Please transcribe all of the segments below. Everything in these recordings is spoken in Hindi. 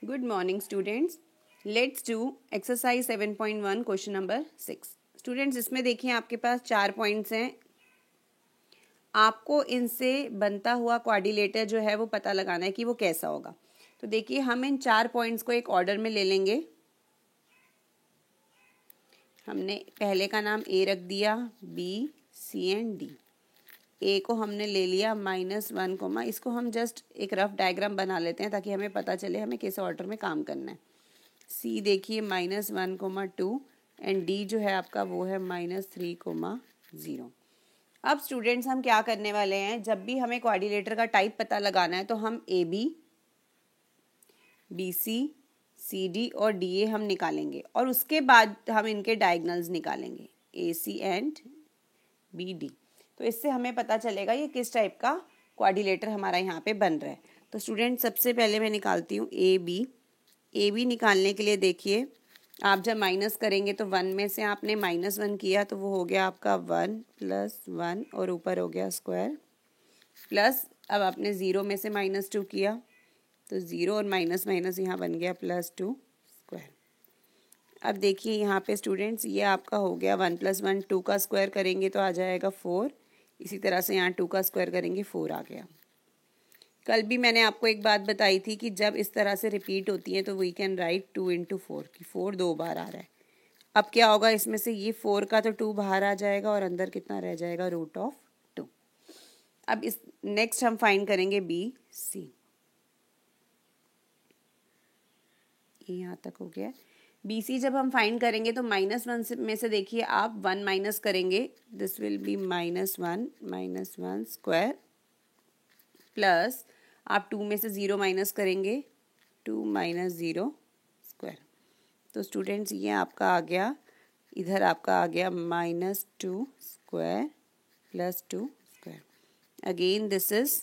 Good morning, students. Let's do exercise 7.1 question number 6. Students, इसमें देखिए आपके पास 4 पॉइंट्स हैं. आपको इनसे बनता हुआ क्वाड्रिलेटर जो है वो पता लगाना है कि वो कैसा होगा. तो देखिए हम इन 4 पॉइंट्स को एक ऑर्डर में ले लेंगे. हमने पहले का नाम ए रख दिया, बी, सी एंड डी. ए को हमने ले लिया -1, इसको हम जस्ट एक रफ डायग्राम बना लेते हैं ताकि हमें पता चले हमें किस ऑर्डर में काम करना है. सी देखिए -1, 2 एंड डी जो है आपका वो है -3, 0. अब स्टूडेंट्स हम क्या करने वाले हैं, जब भी हमें क्वाड्रिलेटर का टाइप पता लगाना है तो हम A B, B C, C D और डी ए हम निकालेंगे और उसके बाद हम इनके डायगोनल्स निकालेंगे, A C and B D. तो इससे हमें पता चलेगा ये किस टाइप का क्वाड्रिलेटर हमारा यहाँ पे बन रहा है. तो स्टूडेंट सबसे पहले मैं निकालती हूँ ए बी. ए बी निकालने के लिए देखिए आप जब माइनस करेंगे तो 1 में से आपने -1 किया तो वो हो गया आपका 1 + 1 और ऊपर हो गया स्क्वायर, प्लस अब आपने 0 में से -2 किया तो 0 और माइनस माइनस यहाँ बन गया +2 स्क्वायर. अब देखिए यहाँ पे स्टूडेंट्स ये आपका हो गया 1 + 1, 2 का स्क्वायर करेंगे तो आ जाएगा 4. इसी तरह से यहाँ 2 का स्क्वायर करेंगे 4 आ गया. कल भी मैंने आपको एक बात बताई थी कि जब इस तरह से रिपीट होती है तो वी कैन राइट 2 × 4 कि 4 2 बार आ रहा है. अब क्या होगा, इसमें से ये 4 का तो 2 बाहर आ जाएगा और अंदर कितना रह जाएगा, √2. अब इस नेक्स्ट हम फाइंड करेंगे बी सी. यहाँ तक हो गया. बी सी जब हम फाइंड करेंगे तो -1 में से देखिए आप 1 माइनस करेंगे, this will be -1 square, plus आप 2 में से 0 माइनस करेंगे, 2 - 0 स्क्वायर. तो स्टूडेंट्स ये आपका आ गया, इधर आपका आ गया -2 square + 2 square. Again this is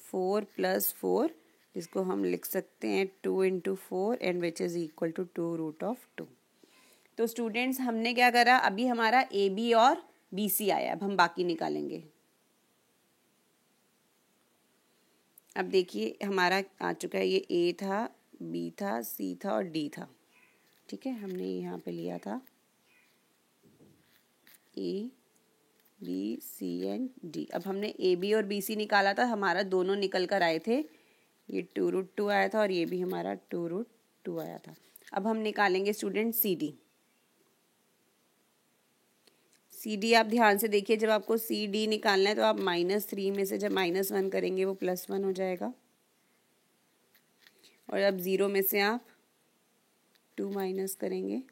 4 + 4, जिसको हम लिख सकते हैं 2 × 4 and which is equal to 2√2. तो स्टूडेंट्स हमने क्या करा, अभी हमारा ए बी और बी सी आया. अब हम बाकी निकालेंगे. अब देखिए हमारा आ चुका है, ये ए था, बी था, सी था और डी था. ठीक है, हमने यहाँ पे लिया था A B C and D. अब हमने ए बी और बी सी निकाला था, हमारा दोनों निकल कर आए थे. ये 2√2 आया था और ये भी हमारा 2√2 आया था. अब हम निकालेंगे student C D. C D आप ध्यान से देखिए, जब आपको सी डी निकालना है तो आप -3 में से जब -1 करेंगे वो +1 हो जाएगा और अब 0 में से आप 2 माइनस करेंगे.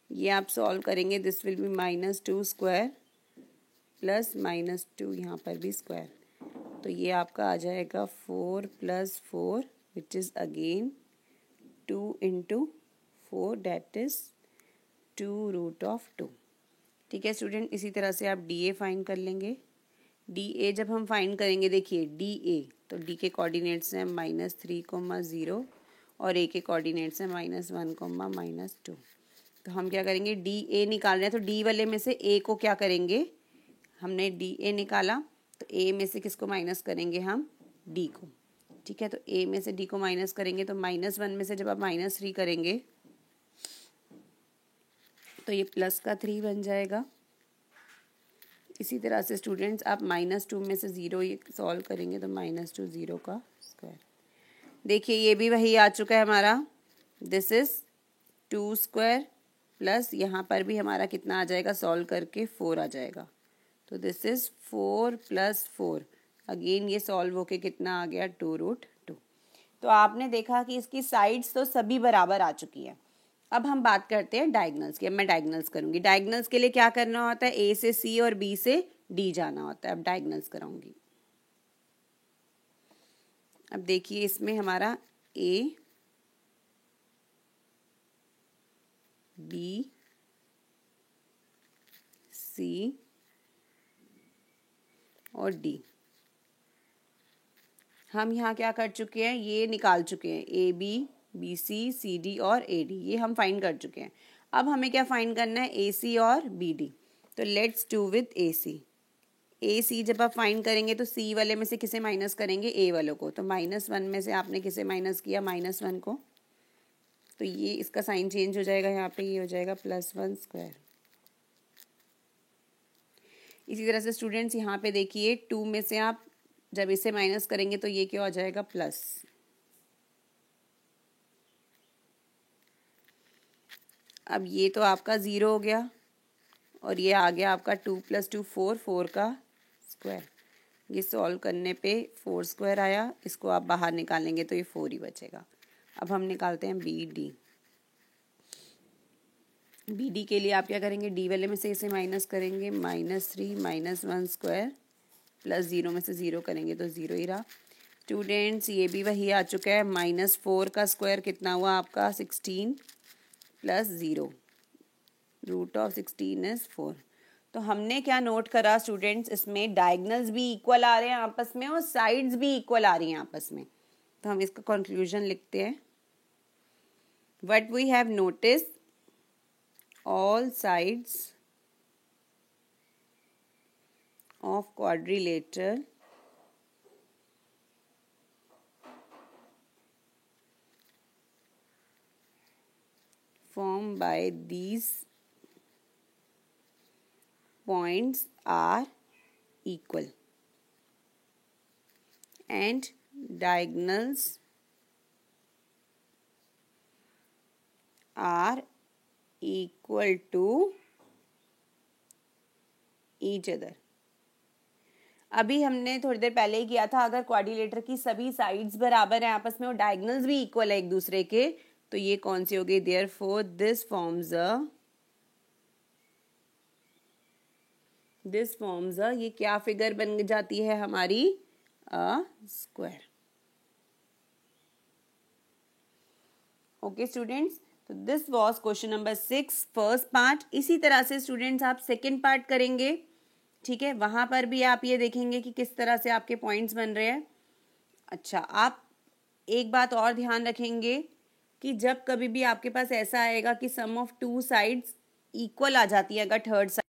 ये आप सॉल्व करेंगे, this will be -2 square plus -2 यहाँ पर भी स्क्वायर. तो ये आपका आ जाएगा 4 + 4 which is again 2 × 4 that is 2√2. ठीक है स्टूडेंट, इसी तरह से आप डी ए फाइंड कर लेंगे. डी ए जब हम फाइंड करेंगे, देखिए डी ए तो डी के कोऑर्डिनेट्स हैं -3, 0 और ए के कोऑर्डिनेट्स हैं -1, -2. तो हम क्या करेंगे, डी ए निकाल रहे हैं तो डी वाले में से ए को क्या करेंगे, हमने डी ए निकाला तो ए में से किसको माइनस करेंगे, हम डी को. ठीक है, तो ए में से डी को माइनस करेंगे तो -1 में से जब आप -3 करेंगे तो ये +3 बन जाएगा. इसी तरह से स्टूडेंट्स आप -2 में से 0 ये सॉल्व करेंगे तो -2 0 का स्क्वायर. देखिए ये भी वही आ चुका है हमारा, दिस इज 2 स्क्वायर प्लस यहाँ पर भी हमारा कितना आ जाएगा, सॉल्व करके 4 आ जाएगा. तो दिस इज 4 + 4. अगेन ये सॉल्व होके कितना आ गया, 2√2. तो आपने देखा कि इसकी साइड्स तो सभी बराबर आ चुकी है. अब हम बात करते हैं डायगोनल्स की. अब मैं डायगोनल्स करूंगी. डायगोनल्स के लिए क्या करना होता है, ए से सी और बी से डी जाना होता है. अब डायगोनल्स कराऊंगी. अब देखिए इसमें हमारा ए बी सी और डी, हम यहाँ क्या कर चुके हैं, ये निकाल चुके हैं, A B, B C, C D और ए डी, ये हम फाइंड कर चुके हैं. अब हमें क्या फाइंड करना है, ए सी और बी डी. तो लेट्स डू विद ए सी. ए सी जब आप फाइंड करेंगे तो सी वाले में से किसे माइनस करेंगे, ए वालों को। तो -1 में से आपने किसे माइनस किया, -1 को। तो ये इसका साइन चेंज हो जाएगा, यहाँ पे ये हो जाएगा +1²। इसी तरह से स्टूडेंट्स यहाँ पे देखिए 2 में से आप जब इसे माइनस करेंगे तो ये क्या हो जाएगा, प्लस। अब ये तो आपका 0 हो गया और ये आ गया आपका 2 + 2 4, 4 का स्क्वायर। ये सॉल्व करने पे 4² आया, इसको आप बाहर निकालेंगे तो ये 4 ही बचेगा। अब हम निकालते हैं बी डी। बी डी के लिए आप क्या करेंगे, डी वाले में से इसे माइनस करेंगे, -3 -1² प्लस 0 में से 0 करेंगे तो 0 ही रहा। स्टूडेंट्स ये भी वही आ चुका है, -4 का स्क्वायर कितना हुआ आपका, 16 + 0, √16 इज 4। तो हमने क्या नोट करा स्टूडेंट्स, इसमें डायगनल्स भी इक्वल आ रहे हैं आपस में और साइड्स भी इक्वल आ रही हैं आपस में। तो हम इसका कंक्लूजन लिखते हैं, what we have notice, all sides of quadrilateral formed by these points are equal and diagonals are equal to each other। अभी हमने थोड़ी देर पहले ही किया था, अगर क्वाड्रिलेटर की सभी साइड्स बराबर हैं आपस में और डायगोनल्स भी इक्वल है एक दूसरे के, तो ये कौन सी हो गई, देयरफॉर दिस फॉर्म्स अ ये क्या फिगर बन जाती है हमारी, अ स्क्वायर। ओके स्टूडेंट्स, तो this was question number 6 first part. इसी तरह से स्टूडेंट्स आप सेकेंड पार्ट करेंगे, ठीक है, वहां पर भी आप ये देखेंगे कि किस तरह से आपके पॉइंट्स बन रहे हैं। अच्छा, आप एक बात और ध्यान रखेंगे कि जब कभी भी आपके पास ऐसा आएगा कि सम ऑफ 2 साइड्स इक्वल आ जाती है, अगर थर्ड साइड